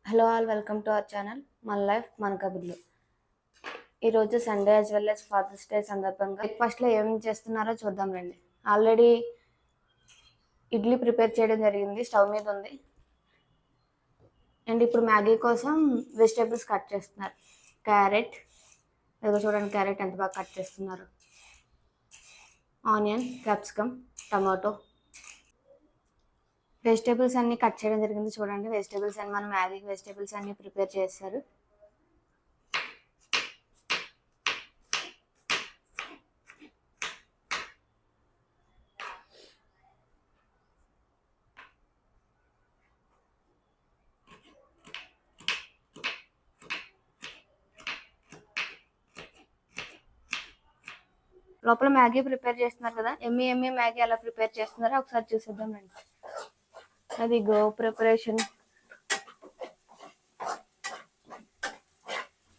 Hello all, welcome to our channel మన life మన కబుర్లు. ఈరోజు Sunday as well as Father's Day సందర్భంగా బ్రేక్ఫాస్ట్లో ఏం చేస్తున్నారో చూద్దాం రండి. ఆల్రెడీ ఇడ్లీ ప్రిపేర్ చేయడం జరిగింది, స్టవ్ మీద ఉంది. అండ్ ఇప్పుడు మ్యాగీ కోసం వెజిటేబుల్స్ కట్ చేస్తున్నారు. క్యారెట్, ఏదో చూడండి క్యారెట్ ఎంత బాగా కట్ చేస్తున్నారు. ఆనియన్, క్యాప్సికమ్, టమాటో, వెజిటేబుల్స్ అన్నీ కట్ చేయడం జరిగింది. చూడండి వెజిటేబుల్స్ అన్ని మన మ్యాగీకి వెజిటేబుల్స్ అన్నీ ప్రిపేర్ చేస్తారు. లోపల మ్యాగీ ప్రిపేర్ చేస్తున్నారు కదా, ఎమ్మి మ్యాగీ ఎలా ప్రిపేర్ చేస్తున్నారో ఒకసారి చూసేద్దాం రండి. అది గో ప్రిపరేషన్.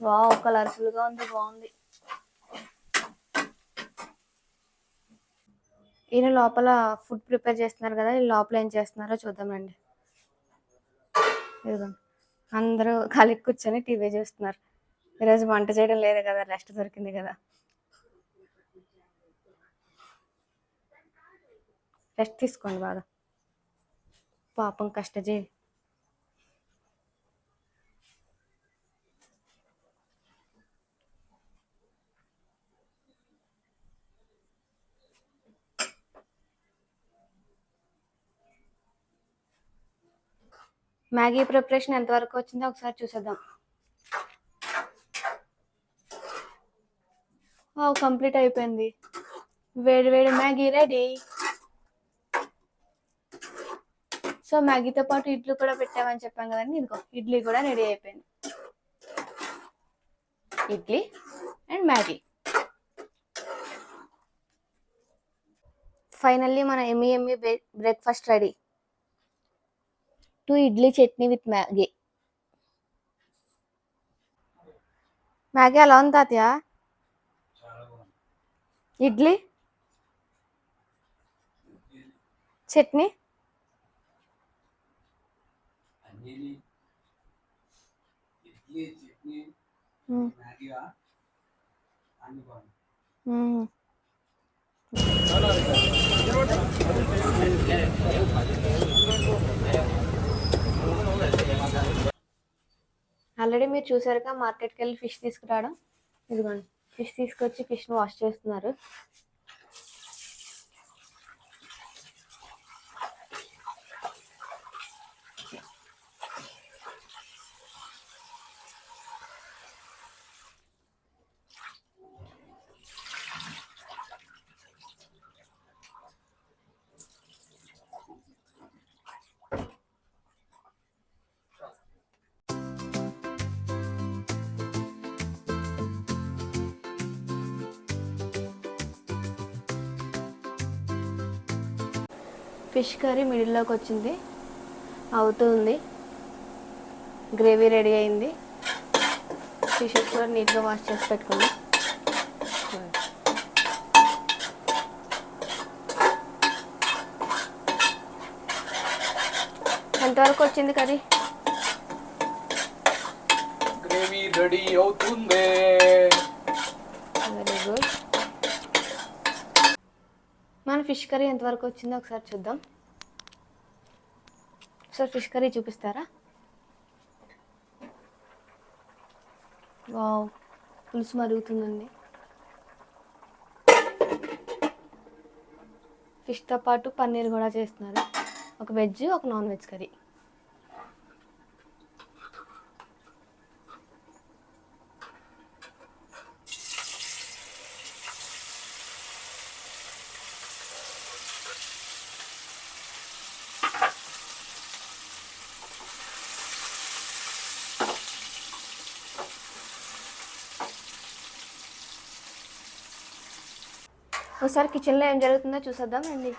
వావ్, కలర్ఫుల్గా ఉంది, బాగుంది. ఈయన లోపల ఫుడ్ ప్రిపేర్ చేస్తున్నారు కదా, ఈ లోపల ఏం చేస్తున్నారో చూద్దాం రండి. ఇదిగో అందరూ ఖాళీ కూర్చొని టీవీ చూస్తున్నారు. ఈరోజు వంట చేయడం లేదు కదా, రెస్ట్ దొరికింది కదా, రెస్ట్ తీసుకోండి బాగా. పాపం కష్టజీవి. మ్యాగీ ప్రిపరేషన్ ఎంతవరకు వచ్చిందో ఒకసారి చూసేద్దాం. కంప్లీట్ అయిపోయింది. వేడి వేడి మ్యాగీ రెడీ. సో మ్యాగీతో పాటు ఇడ్లీ కూడా పెట్టామని చెప్పాం కదండి, ఇదిగో ఇడ్లీ కూడా రెడీ అయిపోయింది. Idli and Maggi. ఫైనల్లీ మన ఎమ్మి breakfast ready. 2 idli chutney with Maggi. Maggi ఎలా ఉంది తాతయ్య? ఇడ్లీ చట్నీ ఆల్రెడీ మీరు చూసారుగా మార్కెట్కి వెళ్ళి ఫిష్ తీసుకురావడం. ఇదిగోండి ఫిష్ తీసుకొచ్చి ఫిష్ని వాష్ చేస్తున్నారు. ఫిష్ కర్రీ మిడిల్లోకి వచ్చింది, అవుతుంది. గ్రేవీ రెడీ అయింది. ఫిషెస్ కూడా నీట్గా వాష్ చేసి పెట్టుకుంది. ఎంతవరకు వచ్చింది కర్రీ? గ్రేవీ రెడీ అవుతుంది. Very good. మన ఫిష్ కర్రీ ఎంతవరకు వచ్చిందో ఒకసారి చూద్దాం. ఒకసారి ఫిష్ కర్రీ చూపిస్తారా? వావ్, పులుసు మరుగుతుందండి. ఫిష్తో పాటు పన్నీర్ కూడా చేస్తున్నారు. ఒక వెజ్, ఒక నాన్ వెజ్ కర్రీ. ఒకసారి కిచెన్లో ఏం జరుగుతుందో చూసేద్దాం అండి.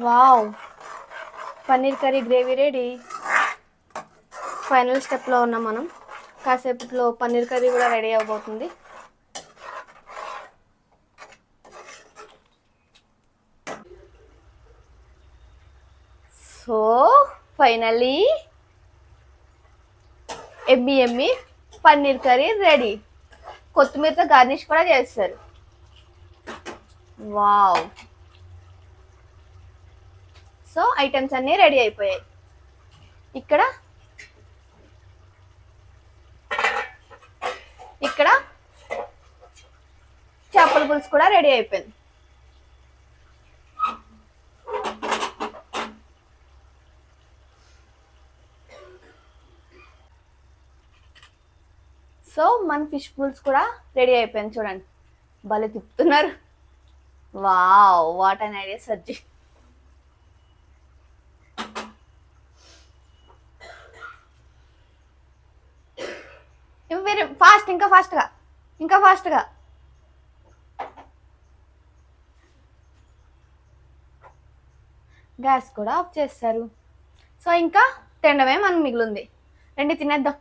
Wow, paneer curry gravy ready. Final స్టెప్లో ఉన్నాం మనం. కాసేపట్లో పన్నీర్ కర్రీ కూడా రెడీ అవబోతుంది. ఫైనల్లీ ఎమ్మి పన్నీర్ కర్రీ రెడీ. కొత్తిమీరతో గార్నిష్ కూడా చేస్తారు. వావ్. సో ఐటమ్స్ అన్నీ రెడీ అయిపోయాయి. ఇక్కడ చేపల పులుసు కూడా రెడీ అయిపోయింది. సో మన ఫిష్ పులుసు కూడా రెడీ అయిపోయింది. చూడండి భలే తిప్పుతున్నారు. Wow, what an idea Sajji. Fast, ఇంకా ఫాస్ట్గా. గ్యాస్ కూడా ఆఫ్ చేస్తారు. సో ఇంకా తినడమే మనం మిగిలింది. రండి తినేద్దాం.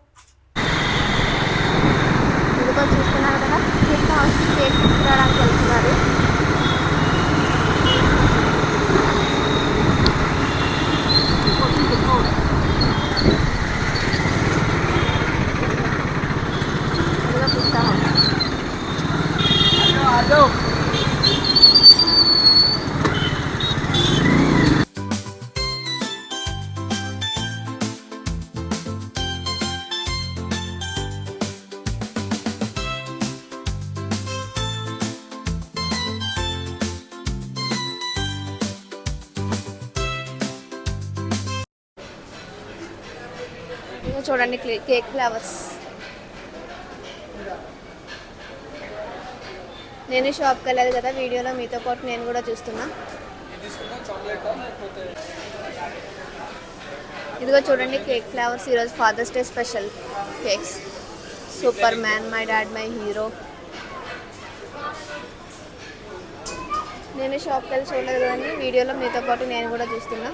ఇదిగో చూస్తున్నారు కదా, కేక్ తీసుకురావడానికి వెళ్తున్నారు. చూడండి కేక్ ఫ్లేవర్స్. నేను షాప్కి వెళ్ళాలి కదా, వీడియోలో మీతో పాటు నేను కూడా చూస్తున్నా. ఇదిగో చూడండి కేక్ ఫ్లేవర్స్. ఈరోజు Father's Day special cakes. Superman, my dad my hero. నేను షాప్కి వెళ్ళి చూడలేదు కదండి, వీడియోలో మీతో పాటు నేను కూడా చూస్తున్నా.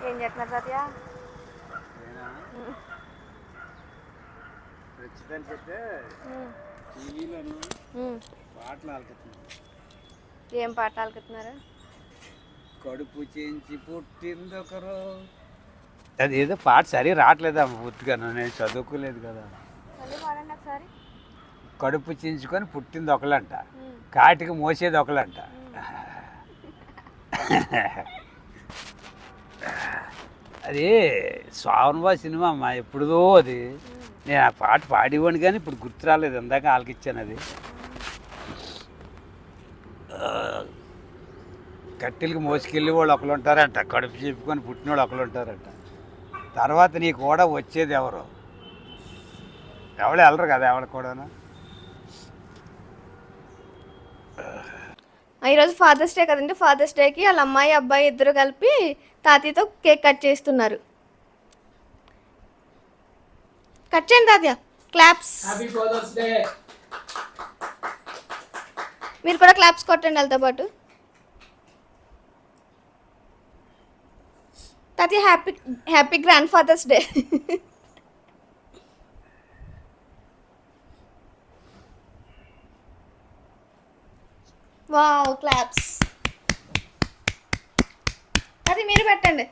ఏం చేస్తున్నారు సత్య? ఏం పాటలు ఆలకెత్తున్నారు? కడుపు చేయించి పుట్టిందొకరు. అది ఏదో పాట సరి రావట్లేదా పూర్తిగా, నేను చదువుకోలేదు కదా. ఒకసారి కడుపు చించుకొని పుట్టింది ఒకలంట, కాటికి మోసేది ఒకలంట. అది శ్రావణబా సినిమా అమ్మా, ఎప్పుడుదో అది. నేను ఆ పాట పాడేవాడిని కానీ ఇప్పుడు గుర్తు రాలేదు, ఇందాక ఆలకిచ్చాను. అది కట్టెలకి మోసుకెళ్ళి వాళ్ళు ఒకరు ఉంటారంట, కడుపు చెప్పుకొని పుట్టిన వాళ్ళు ఒకరు ఉంటారంట. తర్వాత నీకు కూడా వచ్చేది ఎవరు వెళ్ళరు కదా, ఎవరు కూడాను. ఈరోజు ఫాదర్స్ డే కదండి. ఫాదర్స్ డేకి వాళ్ళ అమ్మాయి అబ్బాయి ఇద్దరు కలిపి తాతయ్యతో కేక్ కట్ చేస్తున్నారు. కట్ చేయండి తాతయ్య. క్లాప్స్. Happy Father's Day. మీరు కూడా క్లాప్స్ కొట్టండి వాళ్ళతో పాటు. తాతయ్య happy Grandfather's Day. Wow, claps. అది మీరు పెట్టండి.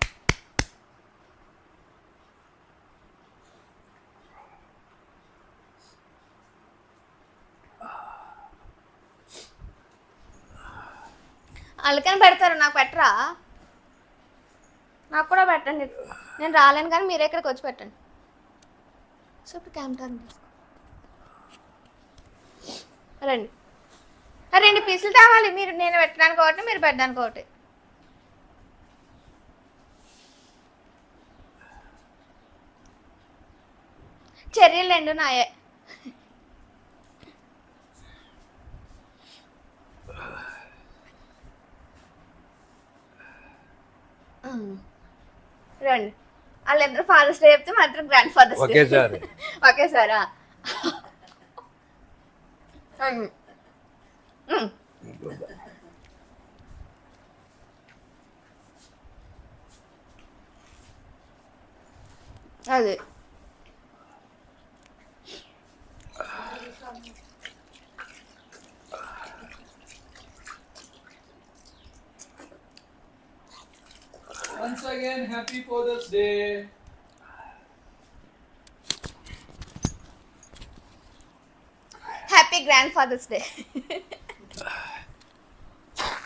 వాళ్ళకని పెడతారు, నాకు పెట్టరా? నాకు కూడా పెట్టండి. నేను రాలేను కానీ మీరే ఇక్కడికి వచ్చి పెట్టండి. సో ఇప్పుడు కెమెరా రండి. 2 పీసులు తేవాలి మీరు. నేను పెట్టడానికి ఒకటి, మీరు పెట్టడానికి ఒకటి. చెర్రీలు 2 నాయే. రండి. వాళ్ళిద్దరు ఫాదర్స్ డే చెప్తే మాత్రం గ్రాండ్ ఫాదర్స్ డే ఒకేసారి ఒకేసారా? అది Once again, happy Father's Day. Happy Grandfather's day.